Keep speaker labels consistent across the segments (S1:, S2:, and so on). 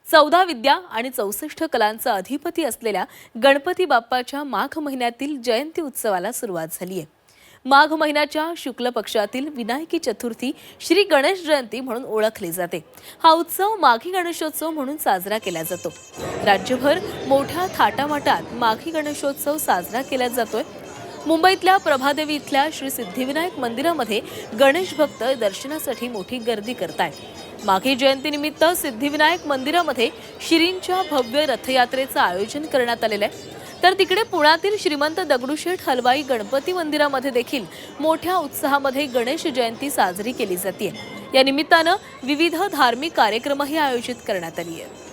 S1: 14 विद्या आणि 64 कलांचा अधिपती असलेल्या गणपती बाप्पाच्या माघ महिन्यातील जयंती उत्सवाला सुरुवात झाली आहे। माघ महिन्याच्या शुक्ल पक्षातील विनायकी चतुर्थी श्री गणेश जयंती म्हणून ओळखली जाते। हा उत्सव माघी गणेशोत्सव म्हणून साजरा केला जातो। राज्यभर मोठ्या थाटामाटात माघी गणेशोत्सव साजरा केला जातोय। मुंबईतल्या प्रभादेवी इथल्या श्री सिद्धिविनायक मंदिरामध्ये गणेश भक्त दर्शनासाठी मोठी गर्दी करतायत। माघी जयंतीनिमित्त सिद्धिविनायक मंदिरामध्ये श्रींच्या भव्य रथयात्रेचं आयोजन करण्यात आलेलं आहे। तर तिकडे पुण्यातील श्रीमंत दगडूशेठ हलवाई गणपती मंदिरामध्ये देखील मोठ्या उत्साहामध्ये गणेश जयंती साजरी केली जाते। या निमित्तानं विविध धार्मिक कार्यक्रमही आयोजित करण्यात आले आहेत।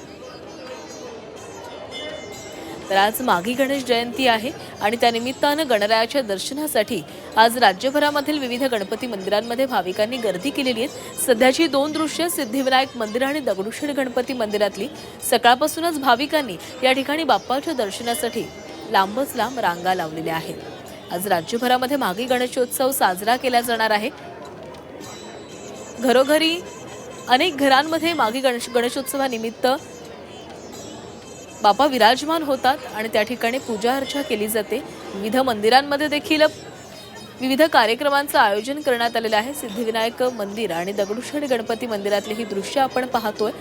S1: तर आज माघी गणेश जयंती आहे आणि त्या निमित्तानं गणरायाच्या दर्शनासाठी आज राज्यभरामधील विविध गणपती मंदिरांमध्ये भाविकांनी गर्दी केलेली आहे। सध्याची दोन दृश्य सिद्धिविनायक मंदिर आणि दगडूशेठ गणपती मंदिरातली। सकाळपासूनच भाविकांनी या ठिकाणी बाप्पाच्या दर्शनासाठी लांबच लांब रांगा लावलेल्या आहेत। आज राज्यभरामध्ये माघी गणेशोत्सव साजरा केला जाणार आहे। घरोघरी अनेक घरांमध्ये माघी गणेशोत्सवानिमित्त बाप्पा विराजमान होतात आणि त्या ठिकाणी पूजा अर्चा केली जाते। विविध मंदिरांमध्ये देखील विविध कार्यक्रमांचं आयोजन करण्यात आलेलं आहे। सिद्धिविनायक मंदिर आणि दगडूशेठ गणपती मंदिरातली ही दृश्य आपण पाहतोय।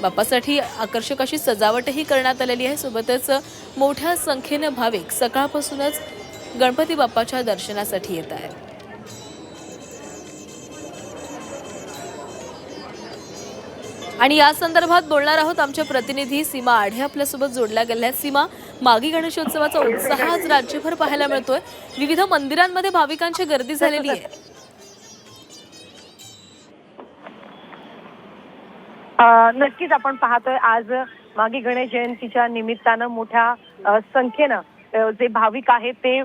S1: बाप्पासाठी आकर्षक अशी सजावटही करण्यात आलेली आहे। सोबतच मोठ्या संख्येने भाविक सकाळपासूनच गणपती बाप्पाच्या दर्शनासाठी येत आहेत। आणि या संदर्भात बोलणार आहोत आमच्या प्रतिनिधी सीमा आढे आपल्यासोबत जोडल्या गेल्या आहेत। सीमा, माघी गणेशोत्सवाचा उत्साह आज राज्यभर पाहायला मिळतोय। विविध मंदिरांमध्ये भाविकांची गर्दी झालेली आहे।
S2: नक्कीच आपण पाहतोय आज माघी गणेश जयंतीच्या निमित्तानं मोठ्या संख्येनं जे भाविक आहेत ते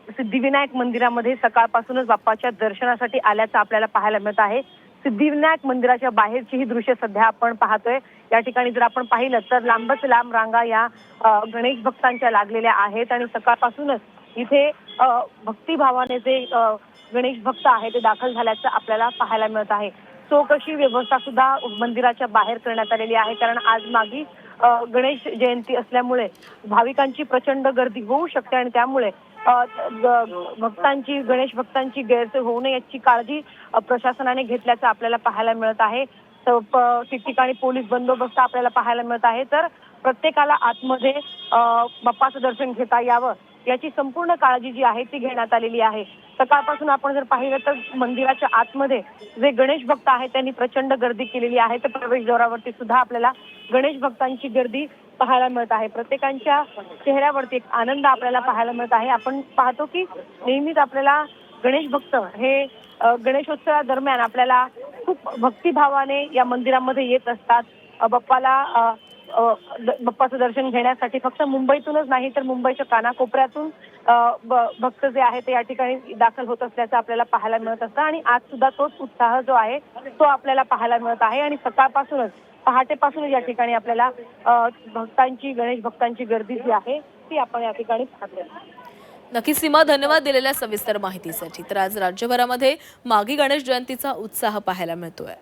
S2: सिद्धिविनायक मंदिरामध्ये सकाळपासूनच बाप्पाच्या दर्शनासाठी आल्याचं आपल्याला पाहायला मिळत आहे। सिद्धिविनायक मंदिराच्या बाहेरची ही दृश्य सध्या आपण पाहतोय। या ठिकाणी जर आपण पाहिलं तर लांबच लांब रांगा या गणेश भक्तांच्या लागलेल्या आहेत आणि सकाळपासूनच इथे भक्तिभावाने जे गणेश भक्त आहेत ते दाखल झाल्याचं आपल्याला पाहायला मिळत आहे। चौकशी व्यवस्था सुद्धा मंदिराच्या बाहेर करण्यात आलेली आहे, कारण आज माघी गणेश जयंती असल्यामुळे भाविकांची प्रचंड गर्दी होऊ शकते आणि त्यामुळे गणेश भक्तांची गैरसोय होऊ नये याची काळजी प्रशासनाने घेतल्याचं आपल्याला पाहायला मिळत आहे। ठिकठिकाणी पोलीस बंदोबस्त आपल्याला पाहायला मिळत आहे। तर प्रत्येकाला आतमध्ये बाप्पाचं दर्शन घेता यावं याची संपूर्ण काळजी जी आहे ती घेण्यात आलेली आहे। सकाळपासून आपण जर पाहिलं तर मंदिराच्या आतमध्ये जे गणेश भक्त आहेत त्यांनी प्रचंड गर्दी केलेली आहे। तर प्रवेशद्वारावरती सुद्धा आपल्याला गणेश भक्तांची गर्दी पाहायला मिळत आहे। प्रत्येकांच्या चेहऱ्यावरती एक आनंद आपल्याला पाहायला मिळत आहे। आपण पाहतो की नेहमीच आपल्याला गणेश भक्त हे गणेशोत्सवादरम्यान आपल्याला खूप भक्तिभावाने या मंदिरामध्ये येत असतात। बाप्पाचं दर्शन घेण्यासाठी फक्त मुंबईतूनच नाही तर मुंबईच्या कानाकोपऱ्यातून भक्त जे आहेत ते या ठिकाणी दाखल होत असल्याचं आपल्याला पाहायला मिळत असतं आणि आज सुद्धा तोच उत्साह जो आहे तो आपल्याला पाहायला मिळत आहे आणि सकाळपासूनच पहाटेपासूनच या ठिकाणी आपल्याला गणेश भक्तांची गर्दी जी आहे ती आपण या ठिकाणी पाहतोय।
S1: नक्की सीमा, धन्यवाद दिलेल्या सविस्तर माहितीसाठी। तर आज राज्यभरामध्ये माघी गणेश जयंतीचा उत्साह पाहायला मिळतोय।